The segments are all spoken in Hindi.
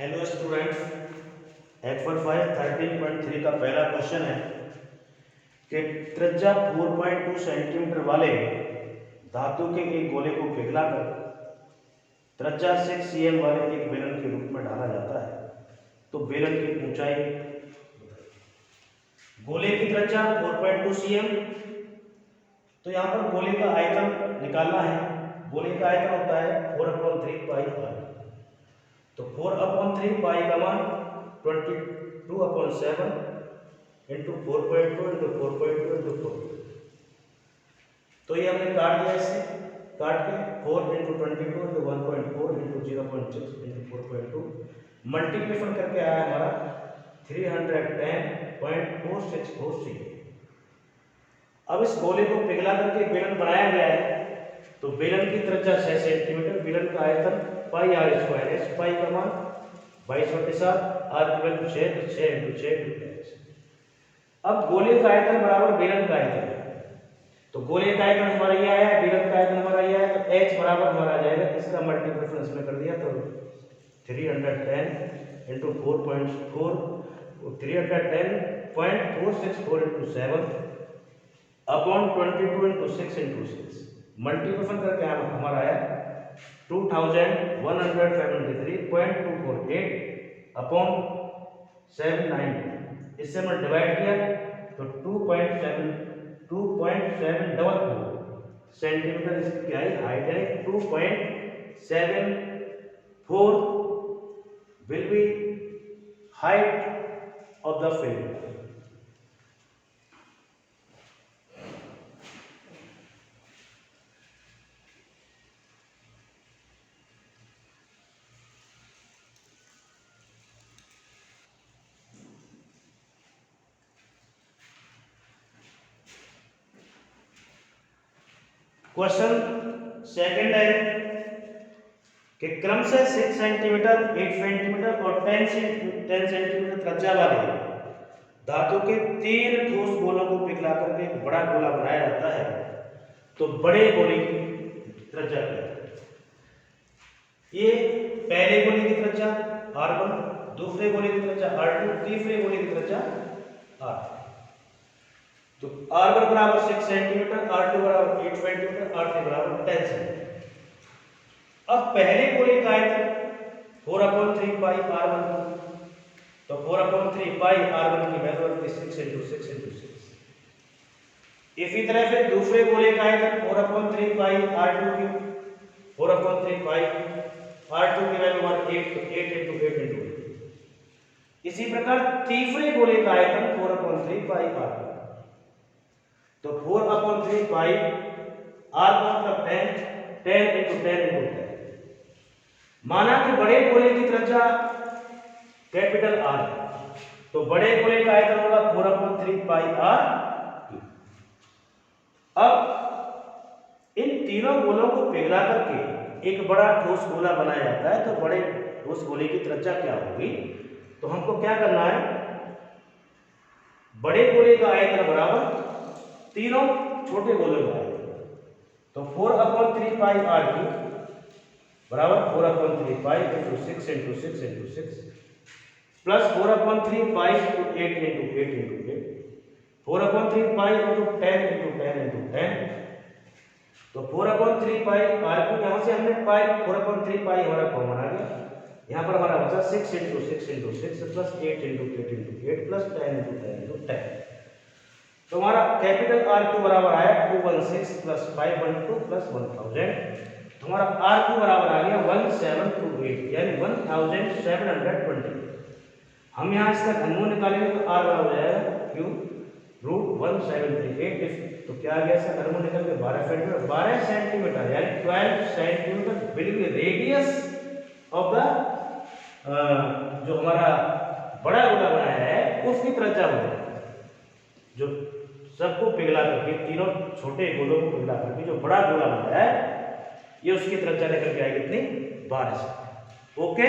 हेलो स्टूडेंट्स, एक्सरसाइज 13.3 का पहला क्वेश्चन है कि त्रिज्या 4.2 सेंटीमीटर वाले धातु के एक गोले को पिघलाकर त्रिज्या 6 cm वाले एक बेलन के रूप में ढाला जाता है। तो बेलन की ऊंचाई, गोले की त्रिज्या 4.2 cm। तो यहाँ पर गोले का आयतन निकालना है। गोले का आयतन होता है 4/3 पाई r। तो 4/3 पाई का मान 22/7 इंटू 4.2 इंटू 4.2 इंटू 4। तो ये हमने काट दिया, इससे काट के 4 into 22 into 1.4 into 0.6 into 4.2 multiplication करके आया हमारा 310.464 cm। अब इस गोले को पिघला करके बेलन बनाया गया है। तो बेलन की त्रिज्या 6 सेंटीमीटर, बेलन का आयतन पाई r स्क्वायर है। पाई का मान 22/7, r की वैल्यू 6 तो 6 इंटू 6 इंटू 10। अब गोले का आयतन बराबर बेलन का आयतन है। तो गोले का आयतन हमारा ये आया, बेलन का आयतन हमारा ये आया, तो h बराबर हमारा आ जाएगा, इसका मल्टीप्लिकेशन इसमें कर दिया तो 310 into 4.4 310.464 into 7 upon 22 into 6 into 6 multiplication करके हमारा आया 2173.248 अपॉन 790। इससे हमने डिवाइड किया तो 2.744 सेंटीमीटर इसकी हाइट है। 2.74 will be height of the field। Question second है कि क्रम से 6 सेंटीमीटर, 8 सेंटीमीटर और 10 सेंटीमीटर त्रिज्या वाले धातु के 3 ठोस गोलों को पिघला करके एक बड़ा गोला बनाया जाता है। तो बड़े गोले की त्रिज्या क्या है? ये पहले गोले की त्रिज्या r1, दूसरे गोले की त्रिज्या r2, तीसरे गोले की त्रिज्या r। तो r1 बराबर 6 सेंटीमीटर, r2 बराबर 8 सेंटीमीटर, r3 बराबर 10 सेंटीमीटर। अब पहले गोले का आयतन 4/3 पाई r1, तो 4/3 पाई r1 की वैल्यू आती है 6 इंटू 6 इंटू 6। इसी तरह से दूसरे गोले का आयतन 4/3 पाई r2 की 4/3 पाई r2 की वैल्यू 8 इंटू 8 इंटू 8। इसी प्रकार तीसरे गोले का आयतन 4/3 पाई r2, तो 4/3 पाई r का मतलब 10 इंटू 10 इंटू 10। माना कि बड़े गोले की त्रिज्या कैपिटल R है, तो बड़े गोले का आयतन होगा 4/3 पाई r। अब इन तीनों गोलों को पिघला करके एक बड़ा ठोस गोला बनाया जाता है। तो बड़े ठोस गोले की त्रिज्या क्या होगी? तो हमको क्या करना है, बड़े गोले का आयतन बराबर तीनों छोटे गोलों का आयतन। तो 4/3 पाई r3 बराबर 4/3 pi into 6 into 6 into 6 plus 4/3 pi into 8 into 8 into 8 4/3 pi into 10 into 10 into 10। तो 4/3 पाई r को यहाँ से हमने पाई 4/3 पाई हमारा कॉमन आ गया। यहाँ पर हमारा बचा 6 into 6 into 6 plus 8 into 8 into 8 plus 10 into 10 into 10। तो हमारा कैपिटल R2 बराबर आया 216 प्लस 512 प्लस 1000। तो हमारा R2 बराबर आ गया 1728 यानी 1720। हम यहाँ इसका घनमूल निकालेंगे तो R बराबर हो जाएगा √1738। तो क्या आ गया इसका घनमूल निकल के 12 सेंटीमीटर। 12 सेंटीमीटर यानी 12 centimetre will be radius of the जो हमारा बड़ा गोला बनाया है उसकी त्रिज्या हो जाएगी। जो सबको पिघला करके, तीनों छोटे गोलों को पिघला करके जो बड़ा गोला बनाया है, ये उसकी त्रिज्या निकल के आएगी कितनी? 12 सेंटीमीटर। ओके,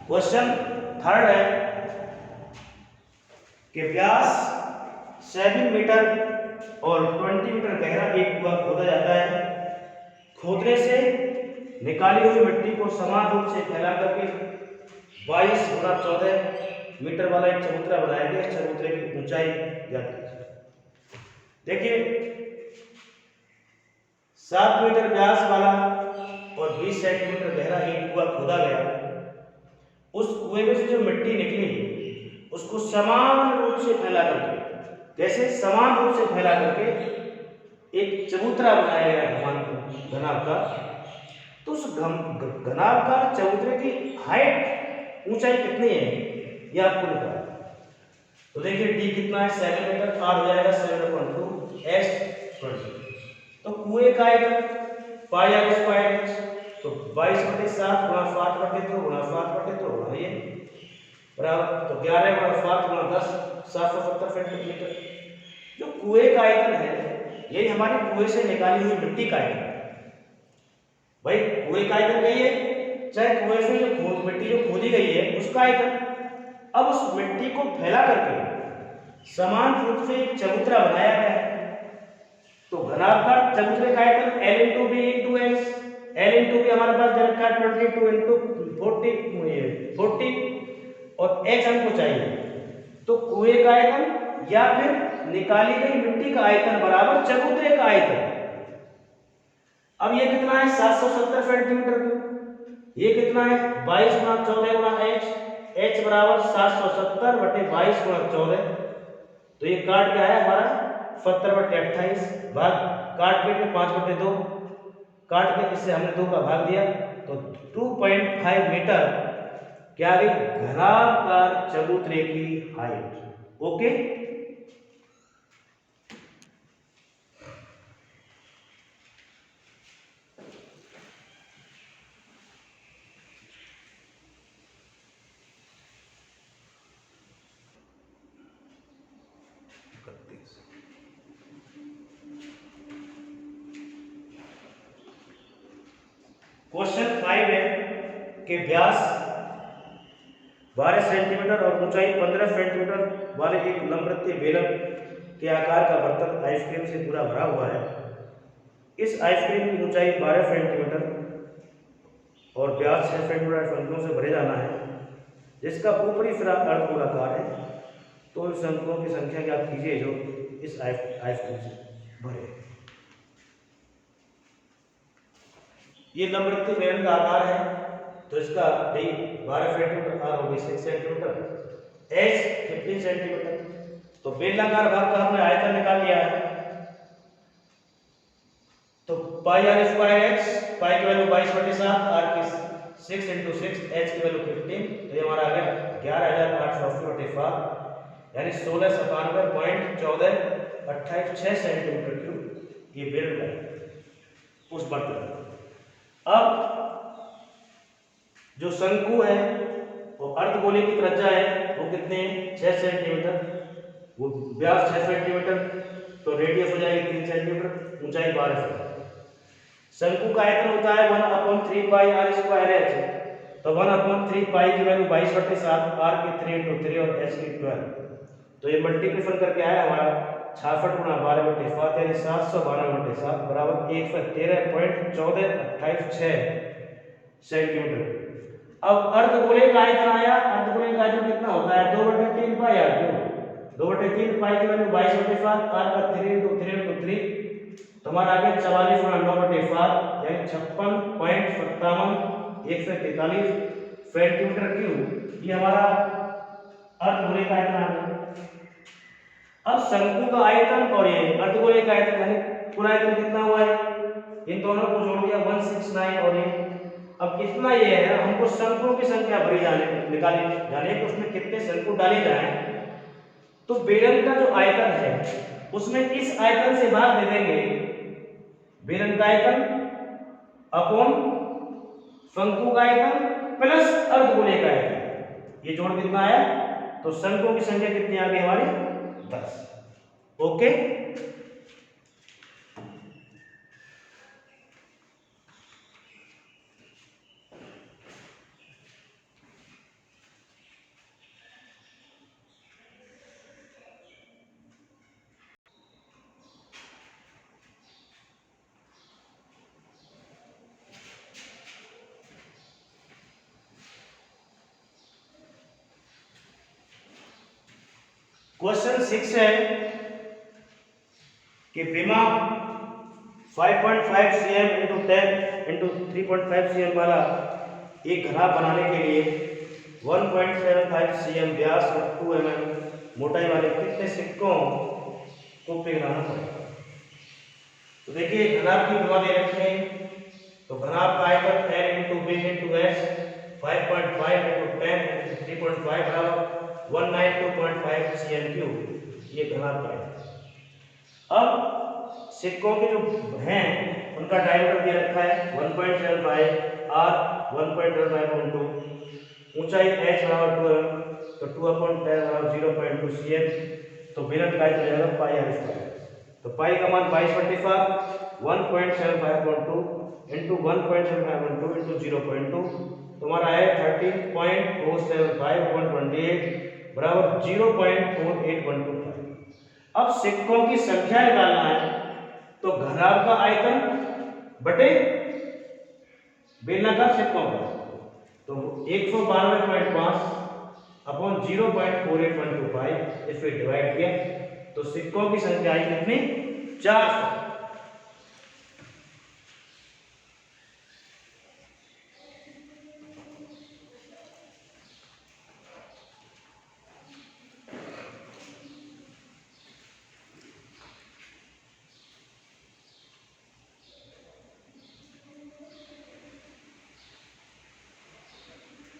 क्वेश्चन थर्ड है कि व्यास 7 मीटर और 20 मीटर गहरा एक कुआं खोदा जाता है। खोदने से निकाली हुई मिट्टी को समान रूप से फैला करके 22 गुणा 14 मीटर वाला एक चबूतरा बनाया गया। चबूतरे की ऊंचाई ज्ञात कीजिए। देखिए 7 मीटर व्यास वाला और 20 सेंटीमीटर गहरा एक कुआं खोदा गया। उस कुएं में से जो मिट्टी निकली उसको समान रूप से फैला करके, कैसे समान रूप से फैला करके एक चबूतरा बनाया गया घनाभ का। तो उस घनाभ का चबूतरे की हाइट ऊंचाई कितनी है ये आपको निकालना। तो देखिए डी कितना है 7 मीटर, आर हो जाएगा 7/2 एस 20। तो कुएं का आयतन पाई आर स्क्वायर एच, तो 22/7 गुणा 7/2 गुणा 7/2 गुणा ये बराबर, तो 11 गुणा 7 गुणा 10 770 सेंटीमीटर। जो कुएं का आयतन है यही हमारी कुएं से निकाली हुई मिट्टी का आयतन। भाई कुएं का आयतन यही है, चाहे कुएं से जो मिट्टी जो खोदी गई है उसका आयतन। अब उस मिट्टी को फैला करके समान रूप से एक चबूतरा बनाया गया है। तो घनाभ का चबूतरे का आयतन L × B × S। L × B हमारे पास दे रखा है 22 × 40 और H हमको चाहिए। तो कुएं का आयतन या फिर निकाली गई मिट्टी का आयतन बराबर चबूतरे का आयतन। अब ये कितना है 770 सेंटीमीटर क्यूब। ये कितना है 22 गुणा 14 गुणा H। H बराबर 770/22 गुणा 14। तो ये काट क्या है हमारा 70/28 भाग काट के 5/2 काट के इससे हमने 2 का भाग दिया तो 2.5 मीटर क्या आ गई घनाभकार चबूतरे की हाइट। ओके क्वेश्चन 5 है कि व्यास 12 सेंटीमीटर और ऊंचाई 15 सेंटीमीटर वाले एक लंबवृत्तीय बेलन के आकार का बर्तन आइसक्रीम से पूरा भरा हुआ है। इस आइसक्रीम की ऊंचाई 12 सेंटीमीटर और व्यास 6 सेंटीमीटर शंकुओं से भरे जाना है, जिसका ऊपरी सिरा अर्धगोलाकार है। तो उन शंकुओं की संख्या ज्ञात कीजिए जो इस आइसक्रीम से भरे। ये लंबवृत्तीय बेलन का आकार है तो इसका डी 12 सेंटीमीटर, आर होगी 6 सेंटीमीटर, एच 15 सेंटीमीटर। तो बेलनाकार भाग का हमने आयतन निकाल लिया है। तो पाई आर स्क्वायर एक्स, पाई की वैल्यू 22/7, आर की 6 × 6, एच की वैल्यू 15। तो ये हमारा आ गया 11,880/7 यानी 1697.1428 6 सेंटीमीटर क्यूब ये बेलन का उस बर्तन। अब जो शंकु है वो अर्धगोले की त्रिज्या है वो कितने 6 सेंटीमीटर, वो व्यास 6 सेंटीमीटर, तो रेडियस हो जाएगी 3 सेंटीमीटर, ऊंचाई 12 सेंटीमीटर। शंकु का आयतन होता है 1/3 पाई आर स्क्वायर एच। तो 1/3 पाई की वैल्यू 22/7, आर की 3 × 3 और एच की 12। तो ये मल्टीप्लिकेशन करके आया हमारा 66 × 12/7 यानी 712/7 बराबर 113.1428 सेंटीमीटर। अब अर्धगोले का आयतन आया। अर्धगोले का आयतन कितना होता है 2/3 पाई आर क्यूब। 2/3 पाई की वैल्यू 22/7, आर का 3 × 3 × 3 तो हमारा आ गया 44 × 9/7 यानी 56.57 सेंटीमीटर क्यूब। ये हमारा अर्धगोले का आयतन आ गया। अब शंकु का आयतन और ये अर्धगोले का आयतन यानी पूरा आयतन कितना हुआ है, इन दोनों को जोड़ दिया 169 और ये अब कितना ये है हमको शंकुओं की संख्या भरी निकाली जाने कि उसमें कितने शंकु डाले जाएं। तो बेलन का जो आयतन है उसमें इस आयतन से भाग दे देंगे बेलन का आयतन अपॉन शंकु का आयतन प्लस अर्धगोले का आयतन। ये जोड़ कितना आया तो शंकुओं की संख्या कितनी आ गई हमारी 10। ओके क्वेश्चन 6 है कि बीमा 5.5 cm इंटू 10 इंटू 3.5 cm वाला एक घड़ा बनाने के लिए 1.75 cm व्यास और 2 mm मोटाई वाले कितने सिक्कों को पिघलाना पड़ेगा। तो देखिए घनाभ की बीमा दे रखे हैं, तो घनाभ का आयतन L into B into S 5.5 into 10 into 3.5 बराबर 192.5 cm3, ये घनाभ का है। अब सिक्कों के जो हैं उनका डायमीटर दे रखा है 1.75 r 1.75 ऊंचाई h बराबर 2 mm, तो 2/10 बराबर 0.2 cm, तो बेलन का आयतन हो जाएगा पाई r स्क्वायर। तो पाई का मान 22/5 1.75/2 इंटू 1.75/2 इंटू 0.2, तो हमारा है 13.475/128 बराबर 0.48125। अब सिक्कों की संख्या निकालना है, तो घनाभ का आयतन बटे बेलनाकार सिक्कों का, तो 192.5 अपॉन 0.4812 इस पे डिवाइड किया, तो सिक्कों की संख्या आई कितनी 400।